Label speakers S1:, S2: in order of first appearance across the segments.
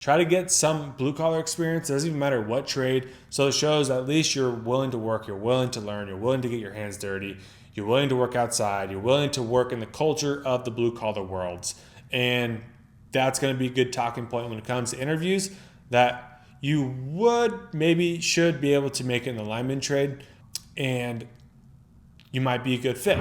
S1: Try to get some blue collar experience. It doesn't even matter what trade. So it shows at least you're willing to work, you're willing to learn, you're willing to get your hands dirty, you're willing to work outside, you're willing to work in the culture of the blue collar worlds. And that's going to be a good talking point when it comes to interviews, that you should be able to make it in the lineman trade, and you might be a good fit.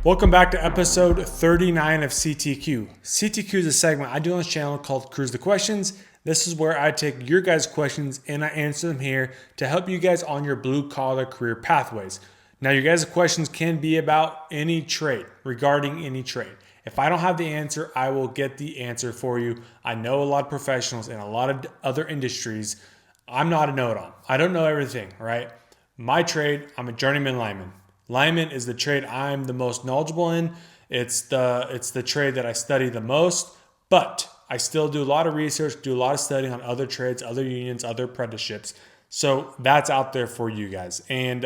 S1: Welcome back to episode 39 of CTQ. CTQ is a segment I do on this channel called Cruise the Questions. This is where I take your guys' questions and I answer them here to help you guys on your blue collar career pathways. Now, your guys' questions can be about any trade, regarding any trade. If I don't have the answer, I will get the answer for you. I know a lot of professionals in a lot of other industries. I'm not a know-it-all. I don't know everything, right? My trade, I'm a journeyman lineman. Lineman is the trade I'm the most knowledgeable in. It's the trade that I study the most, but I still do a lot of research, do a lot of studying on other trades, other unions, other apprenticeships. So that's out there for you guys. And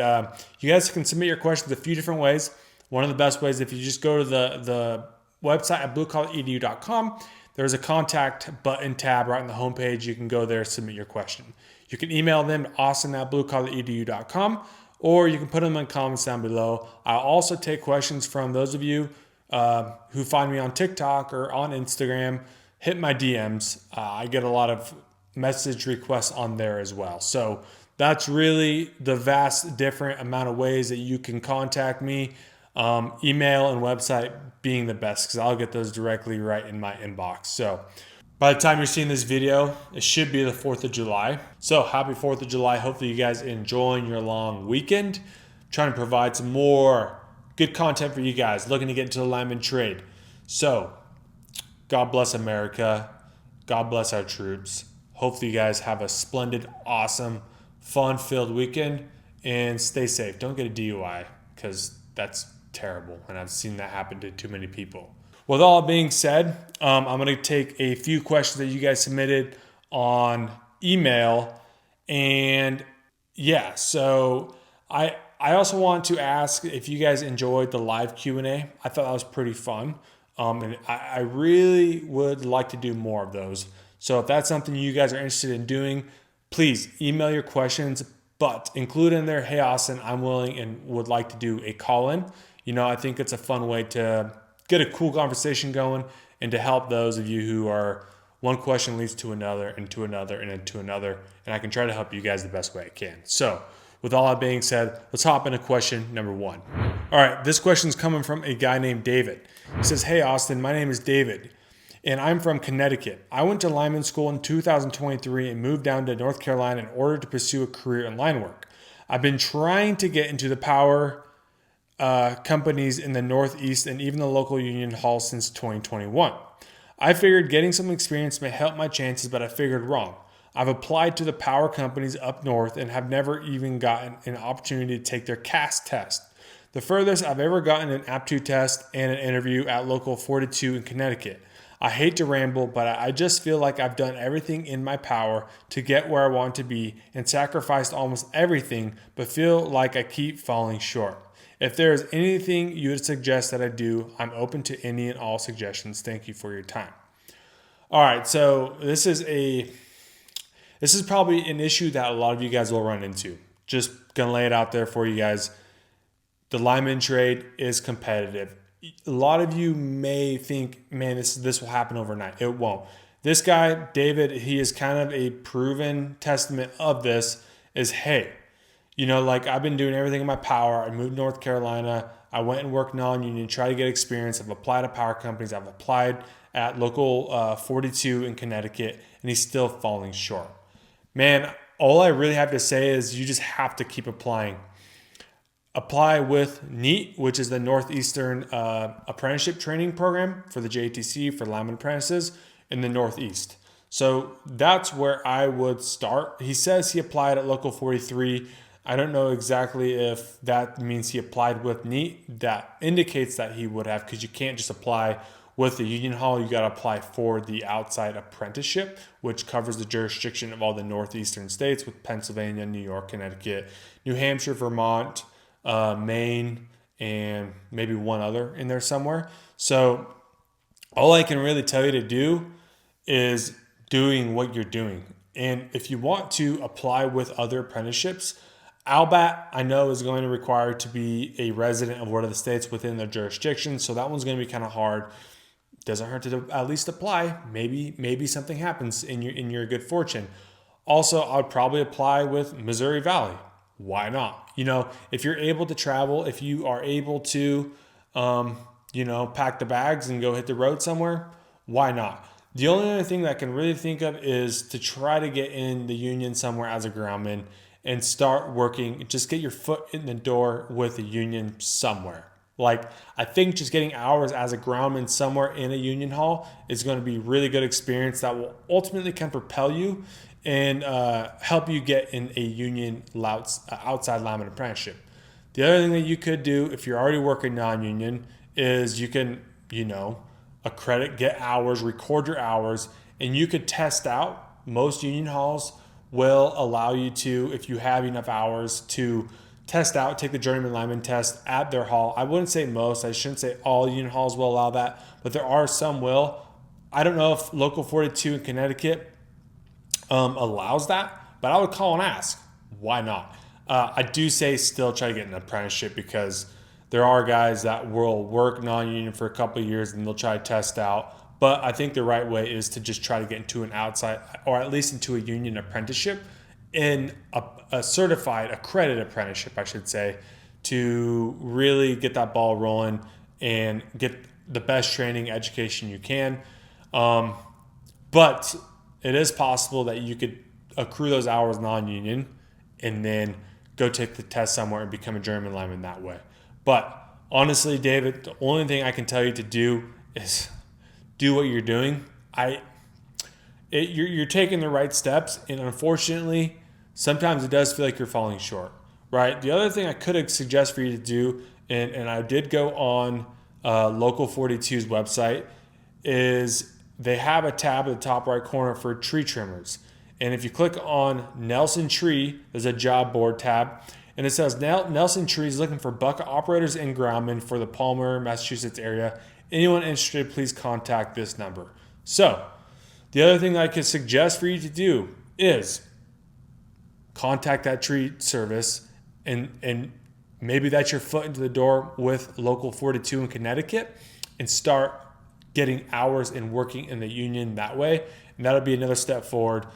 S1: you guys can submit your questions a few different ways. One of the best ways, if you just go to the website at bluecollaredu.com, there's a contact button tab right on the homepage. You can go there, submit your question. You can email them to austin@bluecollaredu.com, or you can put them in comments down below. I'll also take questions from those of you who find me on TikTok or on Instagram. Hit my DMs. I get a lot of message requests on there as well. So that's really the vast different amount of ways that you can contact me. Email and website being the best, because I'll get those directly right in my inbox. So by the time you're seeing this video, it should be the 4th of July. So happy 4th of July. Hopefully you guys enjoying your long weekend. Trying to provide some more good content for you guys looking to get into the lineman trade. So God bless America. God bless our troops. Hopefully you guys have a splendid, awesome, fun-filled weekend, and stay safe. Don't get a DUI, because that's terrible, and I've seen that happen to too many people. With all being said, I'm going to take a few questions that you guys submitted on email. And yeah, so I also want to ask if you guys enjoyed the live Q&A. I thought that was pretty fun. And I really would like to do more of those. So if that's something you guys are interested in doing, please email your questions, but include in there, hey, Austin, I'm willing and would like to do a call-in. I think it's a fun way to get a cool conversation going, and to help those of you who are one question leads to another and to another and into another. And I can try to help you guys the best way I can. So with all that being said, let's hop into question number 1. All right, this question is coming from a guy named David. He says, hey, Austin, my name is David, and I'm from Connecticut. I went to lineman school in 2023 and moved down to North Carolina in order to pursue a career in line work. I've been trying to get into the power companies in the Northeast and even the local union hall since 2021. I figured getting some experience may help my chances, but I figured wrong. I've applied to the power companies up north and have never even gotten an opportunity to take their CAS test. The furthest I've ever gotten an aptitude test and an interview at local 42 in Connecticut. I hate to ramble, but I just feel like I've done everything in my power to get where I want to be and sacrificed almost everything, but feel like I keep falling short. If there is anything you would suggest that I do, I'm open to any and all suggestions. Thank you for your time. All right, so this is probably an issue that a lot of you guys will run into. Just gonna lay it out there for you guys. The lineman trade is competitive. A lot of you may think, man, this will happen overnight. It won't. This guy, David, he is kind of a proven testament of this. Is, hey, I've been doing everything in my power. I moved to North Carolina. I went and worked non-union, tried to get experience. I've applied to power companies. I've applied at local 42 in Connecticut, and he's still falling short. Man, all I really have to say is you just have to keep applying. Apply with NEAT, which is the Northeastern Apprenticeship Training Program for the JTC for lineman apprentices in the Northeast. So that's where I would start. He says he applied at local 43. I don't know exactly if that means he applied with NEAT. That indicates that he would have, because you can't just apply with the union hall. You got to apply for the outside apprenticeship, which covers the jurisdiction of all the northeastern states with Pennsylvania, New York, Connecticut, New Hampshire, Vermont, Maine, and maybe one other in there somewhere. So all I can really tell you to do is doing what you're doing. And if you want to apply with other apprenticeships, Albat, I know, is going to require to be a resident of one of the states within their jurisdiction. So that one's going to be kind of hard. Doesn't hurt to at least apply. Maybe something happens in your good fortune. Also, I would probably apply with Missouri Valley. Why not? If you're able to travel, if you are able to, pack the bags and go hit the road somewhere, why not? The only other thing that I can really think of is to try to get in the union somewhere as a groundman and start working. Just get your foot in the door with a union somewhere. Like, I think just getting hours as a groundman somewhere in a union hall is going to be really good experience that will ultimately can propel you and help you get in a union outside lineman apprenticeship. The other thing that you could do if you're already working non-union is you can, accredit, get hours, record your hours, and you could test out. Most union halls will allow you to, if you have enough hours, to test out, take the journeyman lineman test at their hall. I wouldn't say most. I shouldn't say all union halls will allow that, but there are some will. I don't know if Local 42 in Connecticut allows that, but I would call and ask. Why not? I do say still try to get an apprenticeship because there are guys that will work non-union for a couple of years and they'll try to test out. But I think the right way is to just try to get into an outside, or at least into a union apprenticeship, in a certified, accredited apprenticeship, I should say, to really get that ball rolling and get the best training education you can. But it is possible that you could accrue those hours non-union and then go take the test somewhere and become a journeyman lineman that way. But honestly, David, the only thing I can tell you to do is do what you're doing. You're taking the right steps, and unfortunately, sometimes it does feel like you're falling short, right? The other thing I could suggest for you to do, and I did go on Local 42's website, is they have a tab at the top right corner for tree trimmers. And if you click on Nelson Tree, there's a job board tab. And it says Nelson Tree is looking for bucket operators and groundmen for the Palmer, Massachusetts area. Anyone interested, please contact this number. So the other thing I could suggest for you to do is contact that tree service, and maybe that's your foot into the door with Local 42 in Connecticut, and start getting hours and working in the union that way. And that'll be another step forward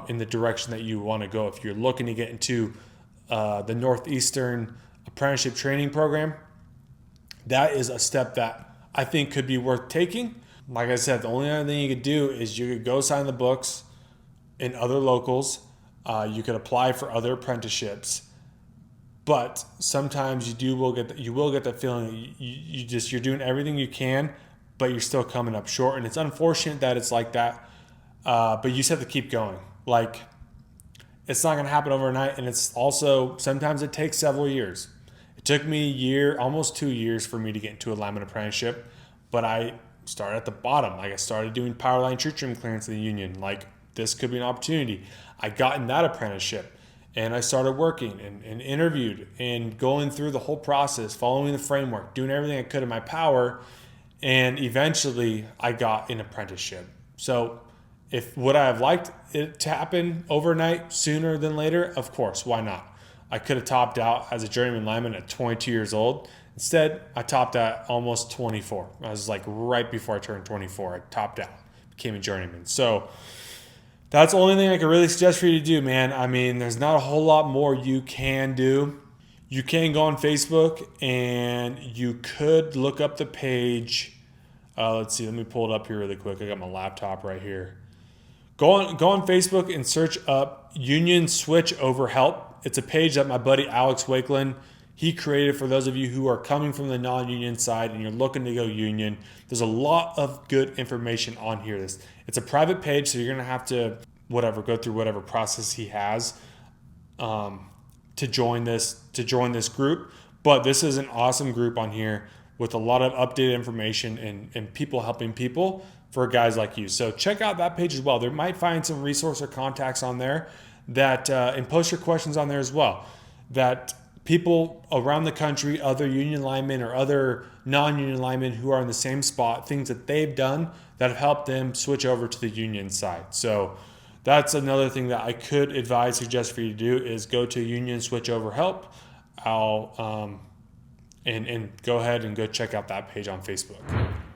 S1: in the direction that you want to go. If you're looking to get into the Northeastern Apprenticeship Training Program, that is a step that I think could be worth taking. Like I said, the only other thing you could do is you could go sign the books in other locals. You could apply for other apprenticeships, but sometimes you will get the feeling that you're doing everything you can, but you're still coming up short. And it's unfortunate that it's like that, but you just have to keep going. Like, it's not going to happen overnight, and it's also sometimes it takes several years. It took me a year, almost 2 years, for me to get into a lineman apprenticeship, but I started at the bottom. Like, I started doing power line tree trim clearance in the union. Like, this could be an opportunity. I got in that apprenticeship, and I started working and interviewed and going through the whole process, following the framework, doing everything I could in my power, and eventually I got an apprenticeship. So would I have liked it to happen overnight, sooner than later? Of course, why not? I could have topped out as a journeyman lineman at 22 years old. Instead, I topped at almost 24. I was like right before I turned 24. I topped out, became a journeyman. So that's the only thing I can really suggest for you to do, man. I mean, there's not a whole lot more you can do. You can go on Facebook, and you could look up the page. Let's see. Let me pull it up here really quick. I got my laptop right here. Go on Facebook and search up Union Switch Over Help. It's a page that my buddy Alex Wakeland, he created for those of you who are coming from the non-union side and you're looking to go union. There's a lot of good information on here. It's a private page, so you're going to have to go through whatever process he has to join this group. But this is an awesome group on here with a lot of updated information and people helping people for guys like you. So check out that page as well. There might find some resource or contacts on there that and post your questions on there as well that people around the country, other union linemen or other non-union linemen who are in the same spot, things that they've done that have helped them switch over to the union side. So that's another thing that I could suggest for you to do is go to union switch over help. And go ahead and go check out that page on Facebook.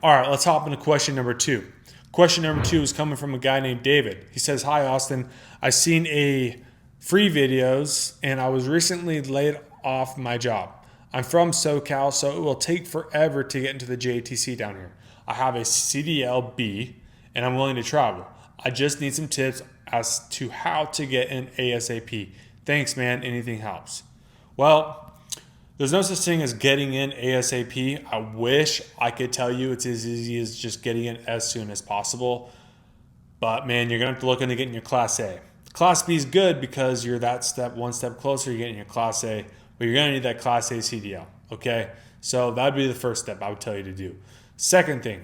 S1: All right, let's hop into question number 2. Question number 2 is coming from a guy named David. He says, "Hi Austin, I seen a free videos and I was recently laid off my job. I'm from SoCal, so it will take forever to get into the JTC down here. I have a CDL-B and I'm willing to travel. I just need some tips as to how to get in ASAP. Thanks, man. Anything helps." Well, there's no such thing as getting in ASAP. I wish I could tell you it's as easy as just getting in as soon as possible. But man, you're going to have to look into getting your Class A. Class B is good because you're one step closer, you're getting your Class A, but you're going to need that Class A CDL, okay? So that would be the first step I would tell you to do. Second thing,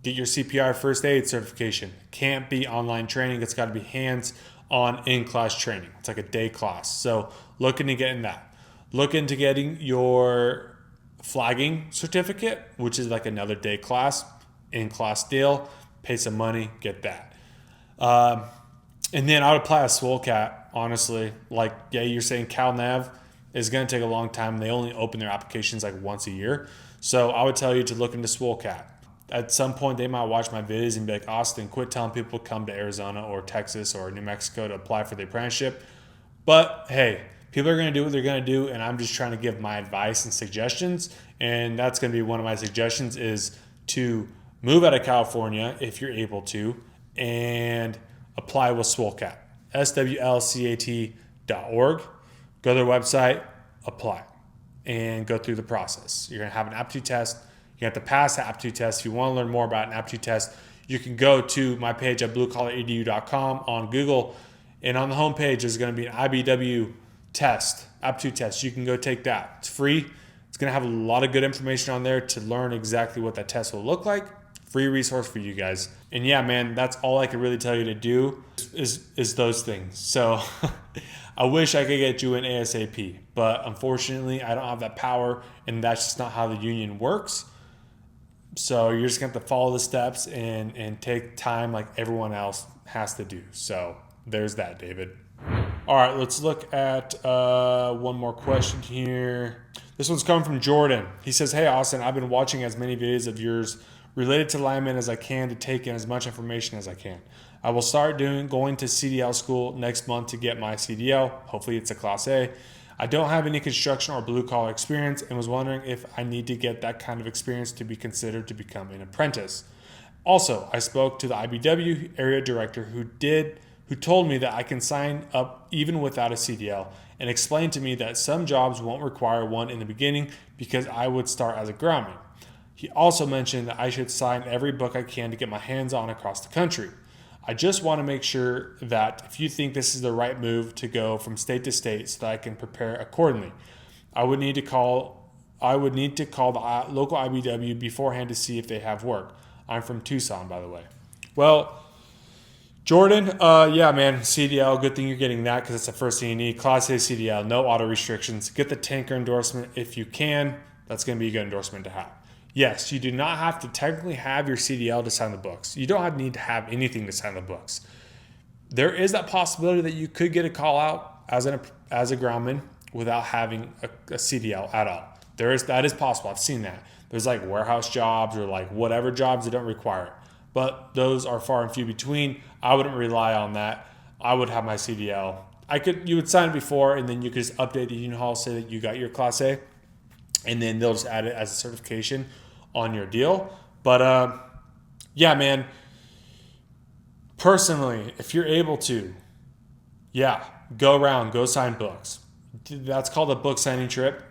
S1: get your CPR first aid certification. Can't be online training. It's got to be hands-on in-class training. It's like a day class. So look into getting that. Look into getting your flagging certificate, which is like another day class, in-class deal. Pay some money, get that. And then I would apply a SWOLCAT, honestly. Like, yeah, you're saying CalNav is going to take a long time. They only open their applications like once a year. So I would tell you to look into SWOLCAT. At some point, they might watch my videos and be like, "Austin, quit telling people to come to Arizona or Texas or New Mexico to apply for the apprenticeship." But hey, people are going to do what they're going to do, and I'm just trying to give my advice and suggestions. And that's going to be one of my suggestions is to move out of California if you're able to and apply with SWOLCAT, swlcat.org. Go to their website, apply, and go through the process. You're going to have an aptitude test. You have to pass the aptitude test. If you want to learn more about an aptitude test, you can go to my page at bluecollaredu.com on Google, and on the homepage there's going to be an IBW test, aptitude test. You can go take that. It's free. It's going to have a lot of good information on there to learn exactly what that test will look like. Free resource for you guys. And yeah, man, that's all I can really tell you to do is those things. So I wish I could get you in ASAP, but unfortunately I don't have that power, and that's just not how the union works. So you're just going to have to follow the steps and take time like everyone else has to do. So there's that, David. All right, let's look at one more question here. This one's coming from Jordan. He says, "Hey, Austin, I've been watching as many videos of yours related to linemen as I can to take in as much information as I can. I will start going to CDL school next month to get my CDL. Hopefully it's a Class A. I don't have any construction or blue collar experience and was wondering if I need to get that kind of experience to be considered to become an apprentice. Also, I spoke to the IBW area director who told me that I can sign up even without a CDL and explained to me that some jobs won't require one in the beginning because I would start as a groundman. He also mentioned that I should sign every book I can to get my hands on across the country. I just want to make sure that if you think this is the right move to go from state to state so that I can prepare accordingly. I would need to call the local IBW beforehand to see if they have work. I'm from Tucson, by the way." Well, Jordan, yeah, man, CDL, good thing you're getting that because it's the first thing you need. Class A CDL, no auto restrictions. Get the tanker endorsement if you can. That's going to be a good endorsement to have. Yes, you do not have to technically have your CDL to sign the books. You don't need to have anything to sign the books. There is that possibility that you could get a call out as a groundman without having a CDL at all. That is possible. I've seen that. There's like warehouse jobs or like whatever jobs that don't require it. But those are far and few between. I wouldn't rely on that. I would have my CDL. You would sign it before, and then you could just update the union hall, say that you got your Class A, and then they'll just add it as a certification on your deal. But yeah, man, personally, if you're able to, yeah, go around, go sign books. That's called a book signing trip.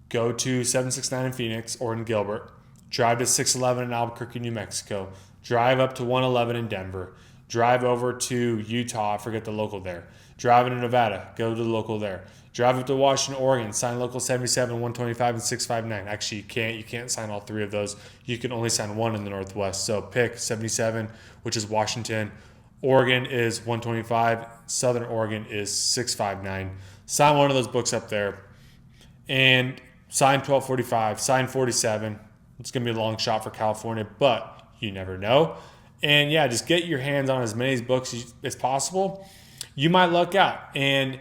S1: Go to 769 in Phoenix or in Gilbert. Drive to 611 in Albuquerque, New Mexico. Drive up to 111 in Denver. Drive over to Utah, I forget the local there. Drive into Nevada, go to the local there. Drive up to Washington, Oregon, sign local 77, 125, and 659. Actually, you can't sign all three of those. You can only sign one in the Northwest. So pick 77, which is Washington. Oregon is 125. Southern Oregon is 659. Sign one of those books up there. and sign 1245, sign 47. It's going to be a long shot for California, but you never know. And yeah, just get your hands on as many books as possible. You might luck out, and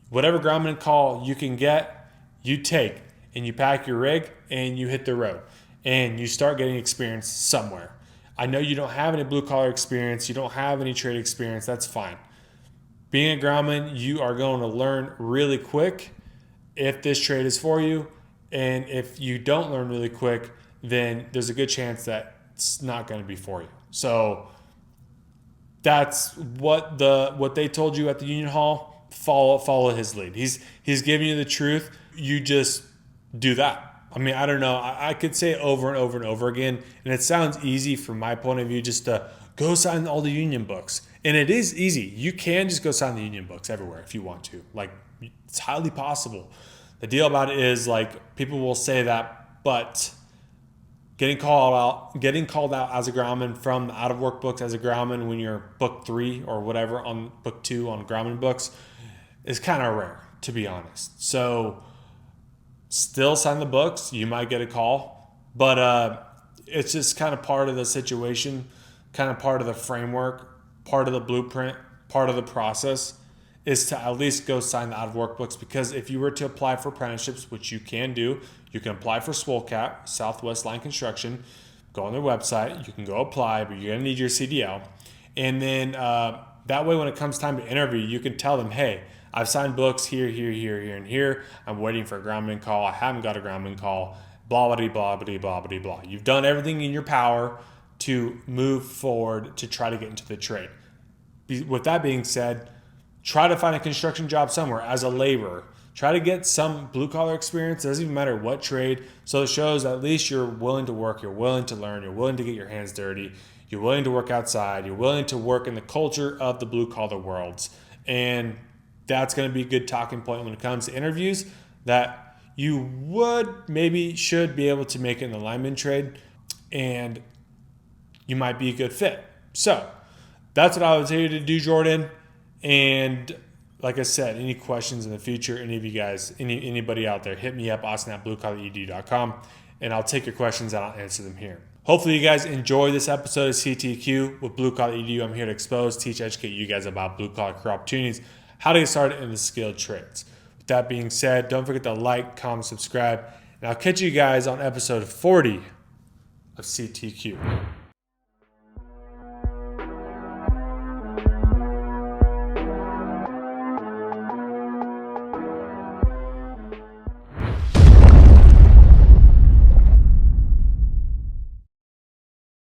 S1: whatever groundman call you can get, you take, and you pack your rig and you hit the road, and you start getting experience somewhere. I know you don't have any blue collar experience, you don't have any trade experience, that's fine. Being a groundman, you are going to learn really quick if this trade is for you. And if you don't learn really quick, then there's a good chance that it's not going to be for you. So that's what they told you at the union hall. Follow his lead. He's giving you the truth. You just do that. I mean, I don't know. I could say it over and over and over again, and it sounds easy from my point of view just to go sign all the union books. And it is easy. You can just go sign the union books everywhere if you want to. Like, it's highly possible. The deal about it is, like, people will say that, but getting called out as a groundman from the out of work books as a groundman when you're book 3 or whatever on book 2 on groundman books is kind of rare, to be honest. So still sign the books. You might get a call, but it's just kind of part of the situation, kind of part of the framework, part of the blueprint, part of the process is to at least go sign the out of work books. Because if you were to apply for apprenticeships, which you can do, you can apply for SWOLCAT, Southwest Line Construction. Go on their website. You can go apply, but you're going to need your CDL. And then that way, when it comes time to interview, you can tell them, hey, I've signed books here, and here. I'm waiting for a groundman call. I haven't got a groundman call. Blah, blah, blah, blah, blah, blah, blah. You've done everything in your power to move forward to try to get into the trade. With that being said, try to find a construction job somewhere as a laborer. Try to get some blue-collar experience. It doesn't even matter what trade. So it shows at least you're willing to work, you're willing to learn, you're willing to get your hands dirty, you're willing to work outside, you're willing to work in the culture of the blue-collar worlds. And that's going to be a good talking point when it comes to interviews, that you should be able to make it in the lineman trade, and you might be a good fit. So that's what I was here to do, Jordan. And like I said, any questions in the future, any of you guys, anybody out there, hit me up, austin@bluecollaredu.com, and I'll take your questions and I'll answer them here. Hopefully you guys enjoy this episode of CTQ with Blue Collar Edu. I'm here to expose, teach, educate you guys about blue collar career opportunities, how to get started in the skilled trades. With that being said, don't forget to like, comment, subscribe, and I'll catch you guys on episode 40 of CTQ.